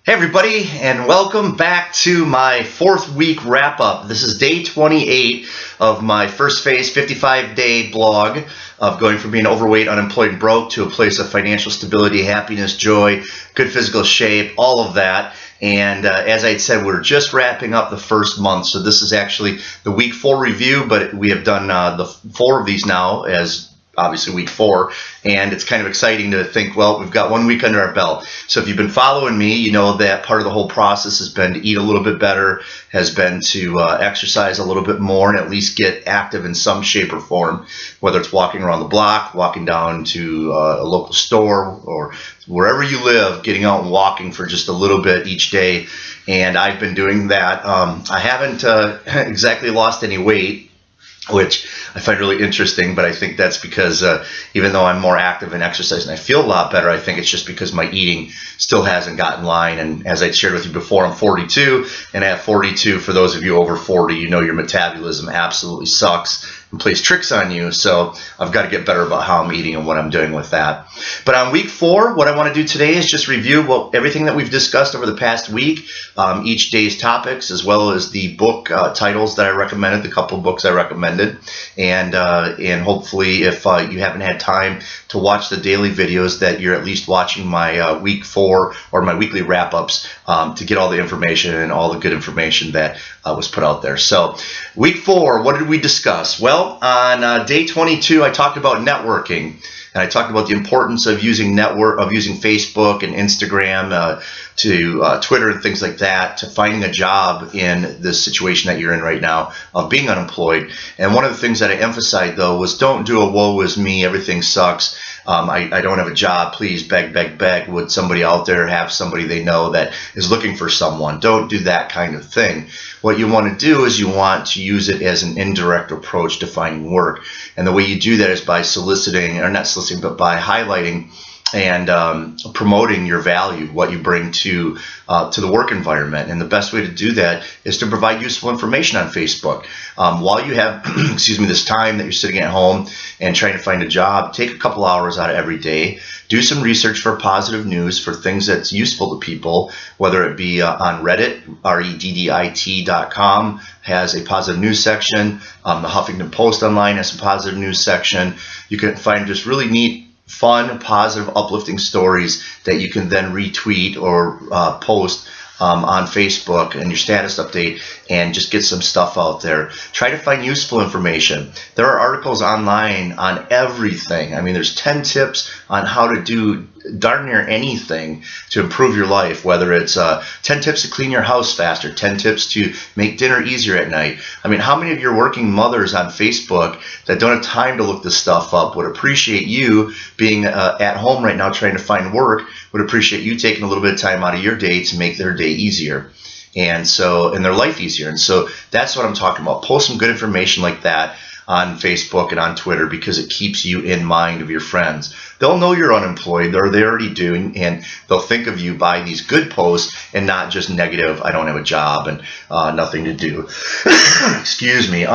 Hey everybody, and welcome back to my 4th week wrap-up. This is day 28 of my first phase 55-day blog of going from being overweight, unemployed, and broke to a place of financial stability, happiness, joy, good physical shape, all of that. And as I had said, we're just wrapping up the first month, so this is actually the week 4 review, but we have done the 4 of these now as obviously week 4, and it's kind of exciting to think, well, we've got 1 week under our belt. So if you've been following me, you know that part of the whole process has been to eat a little bit better, has been to exercise a little bit more, and at least get active in some shape or form, whether it's walking around the block, walking down to a local store, or wherever you live, getting out and walking for just a little bit each day. And I've been doing that. I haven't exactly lost any weight, which I find really interesting, but I think that's because even though I'm more active in exercise and I feel a lot better, I think it's just because my eating still hasn't gotten in line. And as I shared with you before, I'm 42, and at 42, for those of you over 40, you know your metabolism absolutely sucks and plays tricks on you. So I've got to get better about how I'm eating and what I'm doing with that. But on week 4, what I want to do today is just review everything that we've discussed over the past week, each day's topics, as well as the book titles that I recommended, the couple of books I recommended. And hopefully, if you haven't had time to watch the daily videos, that you're at least watching my week 4 or my weekly wrap-ups to get all the information and all the good information that was put out there. So week 4, what did we discuss? Well, on day 22, I talked about networking. And I talked about the importance of using Facebook and Instagram to Twitter and things like that to finding a job in this situation that you're in right now of being unemployed. And one of the things that I emphasized, though, was don't do a woe is me, everything sucks. I don't have a job, please beg, beg, beg. Would somebody out there have somebody they know that is looking for someone? Don't do that kind of thing. What you want to do is you want to use it as an indirect approach to finding work. And the way you do that is by soliciting, or not soliciting, but by highlighting and promoting your value, what you bring to the work environment. And the best way to do that is to provide useful information on Facebook. While you have this time that you're sitting at home and trying to find a job, take a couple hours out of every day, do some research for positive news, for things that's useful to people, whether it be on Reddit, reddit.com has a positive news section. The Huffington Post online has a positive news section. You can find just really neat, fun, positive, uplifting stories that you can then retweet or post on Facebook and your status update, and just get some stuff out there. Try to find useful information. There are articles online on everything. I mean, there's 10 tips on how to do darn near anything to improve your life, whether it's 10 tips to clean your house faster, 10 tips to make dinner easier at night. I mean, how many of your working mothers on Facebook that don't have time to look this stuff up would appreciate you being at home right now trying to find work, would appreciate you taking a little bit of time out of your day to make their day easier, and their life easier. And so that's what I'm talking about. Post some good information like that on Facebook and on Twitter, because it keeps you in mind of your friends. They'll know you're unemployed, or they already do, and they'll think of you by these good posts and not just negative, I don't have a job and nothing to do. Excuse me.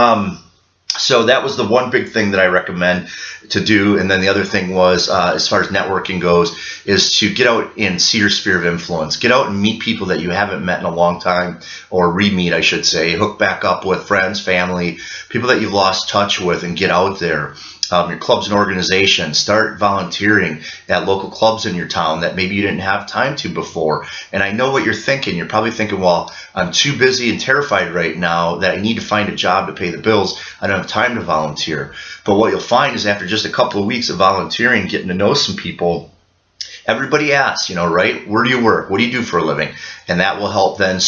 So that was the one big thing that I recommend to do. And then the other thing was, as far as networking goes, is to get out and see your sphere of influence. Get out and meet people that you haven't met in a long time, or re-meet, I should say. Hook back up with friends, family, people that you've lost touch with, and get out there. Your clubs and organizations, start volunteering at local clubs in your town that maybe you didn't have time to before. And I know what you're thinking. You're probably thinking, well, I'm too busy and terrified right now that I need to find a job to pay the bills. I don't have time to volunteer. But what you'll find is after just a couple of weeks of volunteering, getting to know some people, everybody asks, right? Where do you work? What do you do for a living? And that will help then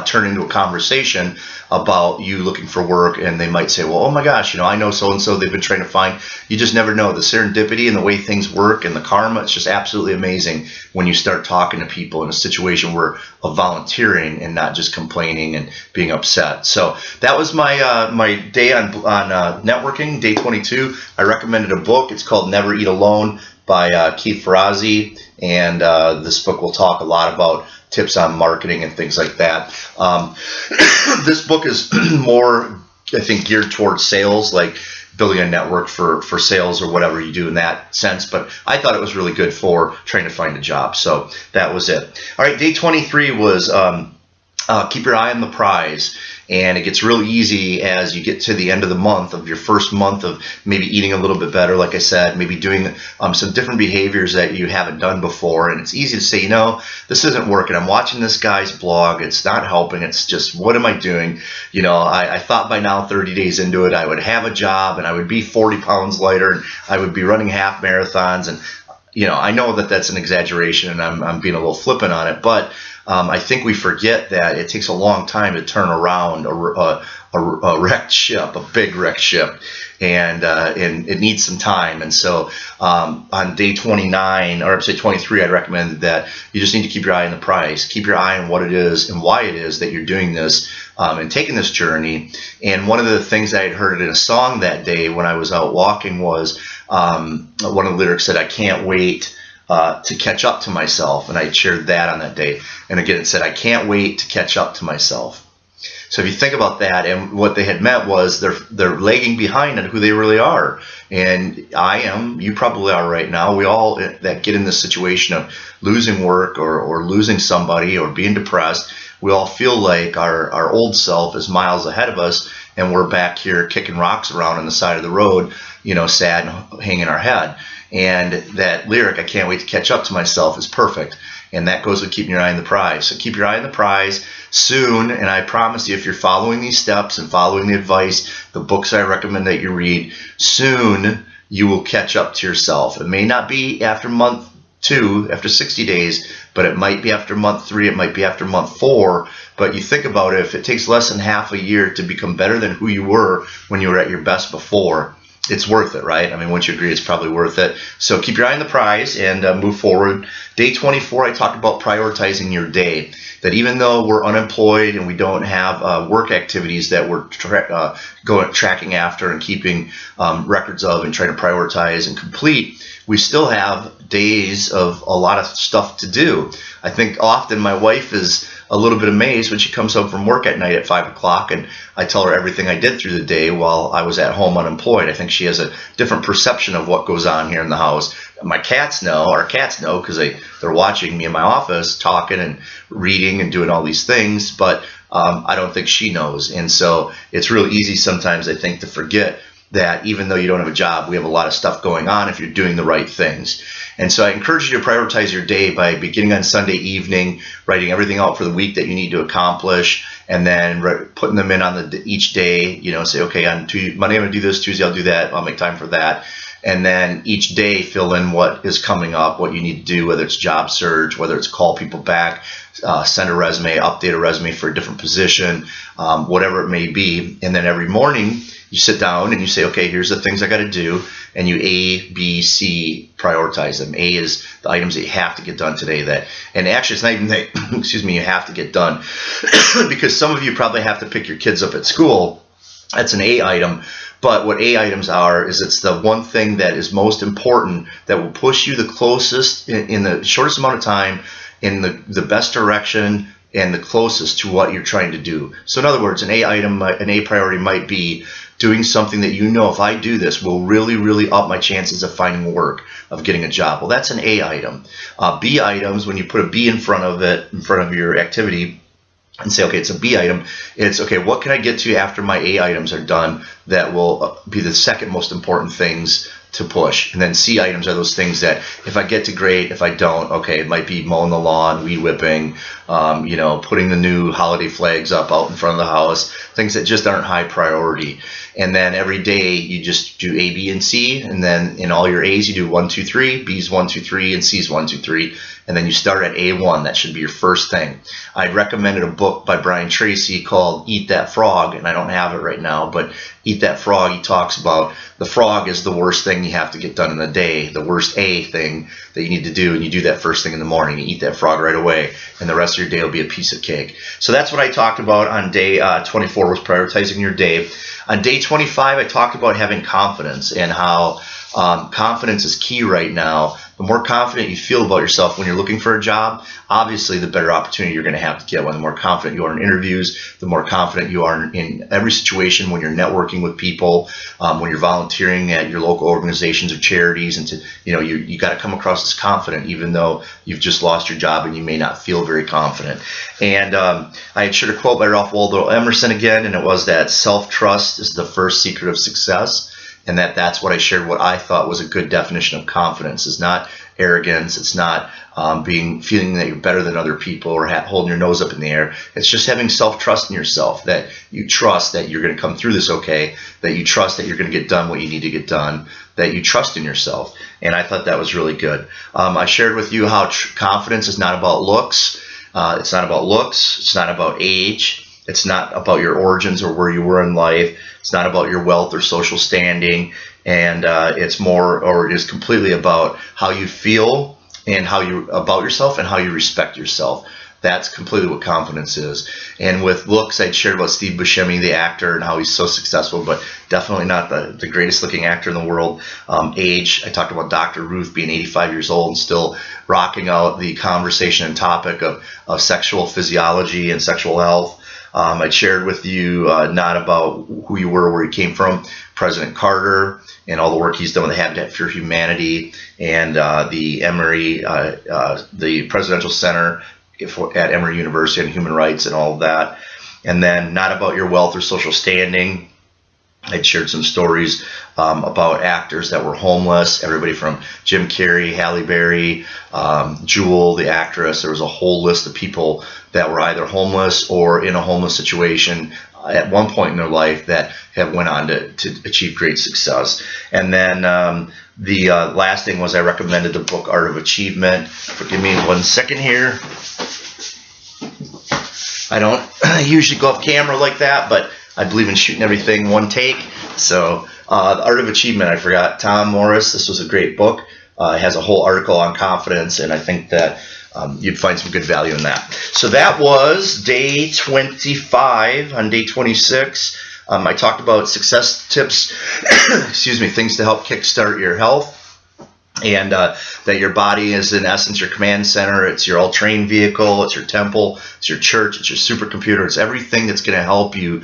turn into a conversation about you looking for work. And they might say, well, oh my gosh, I know so-and-so, they've been trying to find. You just never know. The serendipity and the way things work and the karma, it's just absolutely amazing when you start talking to people in a situation of volunteering and not just complaining and being upset. So that was my day on networking, day 22. I recommended a book. It's called Never Eat Alone by Keith Ferrazzi. And this book will talk a lot about tips on marketing and things like that. This book is more, I think, geared towards sales, like building a network for sales or whatever you do in that sense. But I thought it was really good for trying to find a job. So that was it. All right, day 23 was keep your eye on the prize. And it gets real easy as you get to the end of the month, of your first month of maybe eating a little bit better, like I said, maybe doing some different behaviors that you haven't done before. And it's easy to say, this isn't working. I'm watching this guy's blog. It's not helping. It's just, what am I doing? I thought by now, 30 days into it, I would have a job and I would be 40 pounds lighter and I would be running half marathons. And, I know that that's an exaggeration and I'm being a little flippant on it, but I think we forget that it takes a long time to turn around a wrecked ship, a big wrecked ship, and it needs some time. And so on day 29, or say 23, I'd recommend that you just need to keep your eye on the prize, keep your eye on what it is and why it is that you're doing this and taking this journey. And one of the things I had heard in a song that day when I was out walking was one of the lyrics said, "I can't wait to catch up to myself," and I shared that on that day. And again, it said, "I can't wait to catch up to myself." So if you think about that, and what they had meant was they're lagging behind on who they really are. And I am, you probably are right now. We all that get in this situation of losing work or losing somebody or being depressed, we all feel like our old self is miles ahead of us, and we're back here kicking rocks around on the side of the road, sad and hanging our head. And that lyric, "I can't wait to catch up to myself," is perfect. And that goes with keeping your eye on the prize. So keep your eye on the prize soon. And I promise you, if you're following these steps and following the advice, the books I recommend that you read, soon you will catch up to yourself. It may not be after month 2, after 60 days, but it might be after month 3, it might be after month 4. But you think about it, if it takes less than half a year to become better than who you were when you were at your best before, it's worth it, right? I mean, once you agree, it's probably worth it. So keep your eye on the prize and move forward. Day 24, I talked about prioritizing your day. That even though we're unemployed and we don't have work activities that we're tracking after and keeping records of and trying to prioritize and complete, we still have days of a lot of stuff to do. I think often my wife is a little bit amazed when she comes home from work at night at 5 o'clock and I tell her everything I did through the day while I was at home unemployed. I think she has a different perception of what goes on here in the house. My cats know, our cats know, because they're watching me in my office talking and reading and doing all these things, but I don't think she knows. And so it's real easy sometimes, I think, to forget that even though you don't have a job, we have a lot of stuff going on if you're doing the right things. And so I encourage you to prioritize your day by beginning on Sunday evening, writing everything out for the week that you need to accomplish, and then putting them in on each day. Say, okay, on Monday I'm going to do this, Tuesday I'll do that, I'll make time for that. And then each day fill in what is coming up, what you need to do, whether it's job search, whether it's call people back, send a resume, update a resume for a different position, whatever it may be. And then every morning you sit down and you say, okay, here's the things I got to do. And you A, B, C, prioritize them. A is the items that you have to get done today. And actually it's not even that, you have to get done. Because some of you probably have to pick your kids up at school. That's an A item. But what A items are is it's the one thing that is most important that will push you the closest in the shortest amount of time in the best direction and the closest to what you're trying to do. So in other words, an A item, an A priority might be doing something that if I do this will really, really up my chances of finding work, of getting a job. Well, that's an A item. B items, when you put a B in front of it, in front of your activity, and say, okay, it's a B item, it's, okay, what can I get to after my A items are done that will be the second most important things to push? And then C items are those things that if I get to, great. If I don't, okay, it might be mowing the lawn, weed whipping, putting the new holiday flags up out in front of the house, things that just aren't high priority. And then every day you just do A, B, and C. And then in all your A's, you do 1, 2, 3, B's 1, 2, 3, and C's 1, 2, 3. And then you start at A1. That should be your first thing. I'd recommended a book by Brian Tracy called Eat That Frog, and I don't have it right now, but Eat That Frog, he talks about the frog is the worst thing you have to get done in the day, the worst A thing that you need to do, and you do that first thing in the morning. You eat that frog right away, and the rest of your day will be a piece of cake. So that's what I talked about on day 24, was prioritizing your day. On day 25, I talked about having confidence and how Confidence is key right now. The more confident you feel about yourself when you're looking for a job, obviously the better opportunity you're going to have to get one. The more confident you are in interviews, the more confident you are in every situation when you're networking with people, when you're volunteering at your local organizations or charities, and you got to come across as confident even though you've just lost your job and you may not feel very confident. And I had shared a quote by Ralph Waldo Emerson again, and it was that self-trust is the first secret of success. And that's what I shared, what I thought was a good definition of confidence. It's not arrogance. It's not feeling that you're better than other people or holding your nose up in the air. It's just having self-trust in yourself, that you trust that you're going to come through this okay, that you trust that you're going to get done what you need to get done, that you trust in yourself. And I thought that was really good. I shared with you how confidence is not about looks. It's not about looks. It's not about age. It's not about your origins or where you were in life. It's not about your wealth or social standing. And it's more, or it is completely about how you feel and about yourself and how you respect yourself. That's completely what confidence is. And with looks, I'd shared about Steve Buscemi, the actor, and how he's so successful, but definitely not the greatest looking actor in the world. Age, I talked about Dr. Ruth being 85 years old and still rocking out the conversation and topic of sexual physiology and sexual health. I shared with you not about who you were, where you came from, President Carter, and all the work he's done with the Habitat for Humanity and the Emory, the Presidential Center at Emory University on human rights and all of that. And then not about your wealth or social standing. I'd shared some stories about actors that were homeless, everybody from Jim Carrey, Halle Berry, Jewel, the actress. There was a whole list of people that were either homeless or in a homeless situation at one point in their life that have went on to achieve great success. And then the last thing was I recommended the book Art of Achievement. Forgive me 1 second here. I don't usually go off camera like that, but I believe in shooting everything one take. So The Art of Achievement, I forgot. Tom Morris, this was a great book. It has a whole article on confidence, and I think that you'd find some good value in that. So that was day 25. On day 26, I talked about success tips, excuse me, things to help kickstart your health. And that your body is, in essence, your command center. It's your all-terrain vehicle. It's your temple. It's your church. It's your supercomputer. It's everything that's going to help you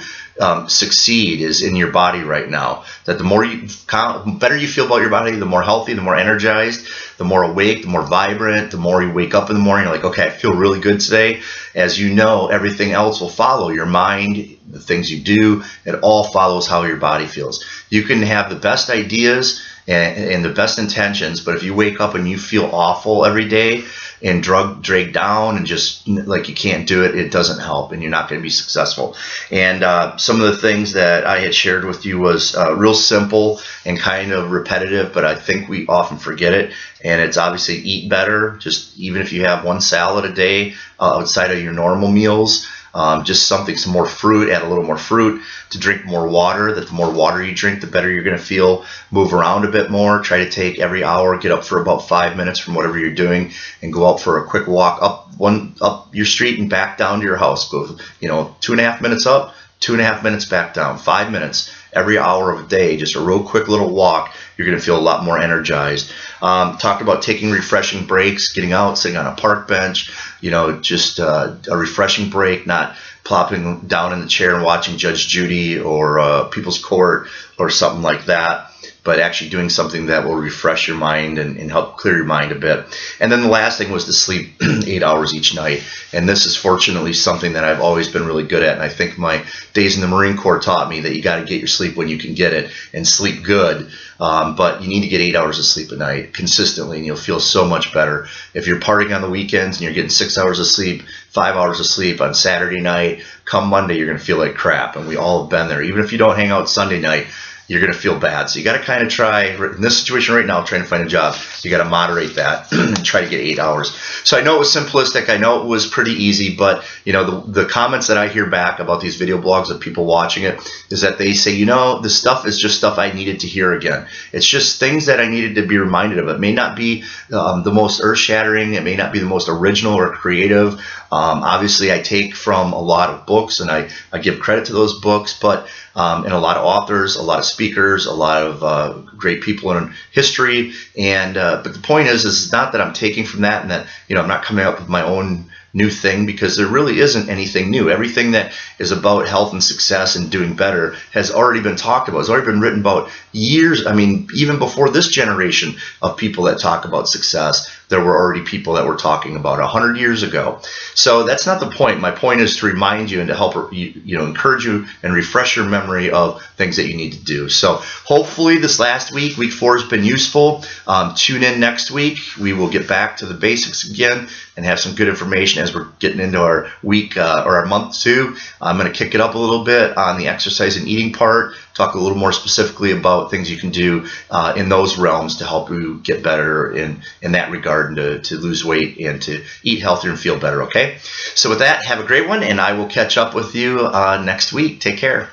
succeed is in your body right now. That the better you feel about your body, the more healthy, the more energized, the more awake, the more vibrant, the more you wake up in the morning, you're like, okay, I feel really good today. As you know, everything else will follow. Your mind, the things you do, it all follows how your body feels. You can have the best ideas and the best intentions, but if you wake up and you feel awful every day and dragged down and just like you can't do it, it doesn't help and you're not going to be successful. And some of the things that I had shared with you was real simple and kind of repetitive, but I think we often forget it. And it's obviously eat better, just even if you have one salad a day outside of your normal meals. Just some more fruit, add a little more fruit, to drink more water, that the more water you drink, the better you're going to feel. Move around a bit more. Try to take every hour, get up for about 5 minutes from whatever you're doing and go out for a quick walk up your street and back down to your house. Go, 2.5 minutes up, 2.5 minutes back down, 5 minutes every hour of the day, just a real quick little walk. You're going to feel a lot more energized. Talked about taking refreshing breaks, getting out, sitting on a park bench, just a refreshing break, not plopping down in the chair and watching Judge Judy or People's Court or something like that, but actually doing something that will refresh your mind and help clear your mind a bit. And then the last thing was to sleep 8 hours each night. And this is fortunately something that I've always been really good at. And I think my days in the Marine Corps taught me that you got to get your sleep when you can get it and sleep good. But you need to get 8 hours of sleep a night consistently, and you'll feel so much better. If you're partying on the weekends and you're getting 6 hours of sleep, 5 hours of sleep on Saturday night, come Monday, you're going to feel like crap. And we all have been there. Even if you don't hang out Sunday night, you're going to feel bad. So you got to kind of try, in this situation right now, trying to find a job, you got to moderate that and try to get 8 hours. So I know it was simplistic. I know it was pretty easy, but the comments that I hear back about these video blogs of people watching it is that they say, this stuff is just stuff I needed to hear again. It's just things that I needed to be reminded of. It may not be the most earth-shattering. It may not be the most original or creative. Obviously, I take from a lot of books and I give credit to those books, but and a lot of authors, a lot of speakers, a lot of great people in history. And but the point is not that I'm taking from that, and that I'm not coming up with my own new thing, because there really isn't anything new. Everything that is about health and success and doing better has already been talked about. It's already been written about years. I mean, even before this generation of people that talk about success, there were already people that were talking about 100 years ago. So that's not the point. My point is to remind you and to help encourage you and refresh your memory of things that you need to do. So hopefully this last week, week 4, has been useful. Tune in next week. We will get back to the basics again and have some good information as we're getting into our week or our month 2. I'm going to kick it up a little bit on the exercise and eating part, talk a little more specifically about things you can do in those realms to help you get better in that regard, and to lose weight and to eat healthier and feel better, okay? So with that, have a great one, and I will catch up with you next week. Take care.